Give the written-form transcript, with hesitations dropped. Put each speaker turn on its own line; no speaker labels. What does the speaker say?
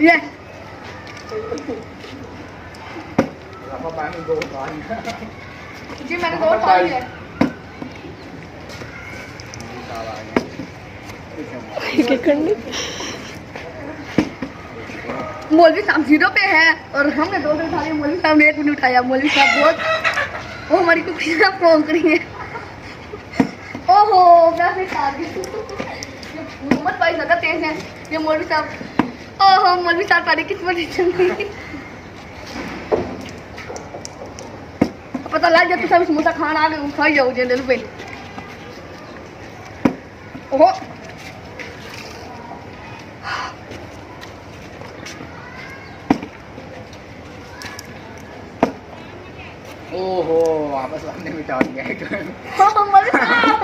ये
apa paano go on?
जी मैंने दो खा लिया मौलवी साहब 0 पे है और हमने 2 खा लिए मौलवी साहब ने 1 भी नहीं उठाया मौलवी साहब बहुत वो हमारी कुकियां फोंक रही है ओहो वैसे खा गई ये मोहम्मद भाई ज्यादा तेज है ये मौलवी साहब ओहो मौलवी साहब सारी किस्मत ही चल गई पता लग गया तू सब समोसा खान आ गए खाई जाओ जे पे ओहो
ओहो वापस हमने मिटा दिया है
हाँ मौलवी साहब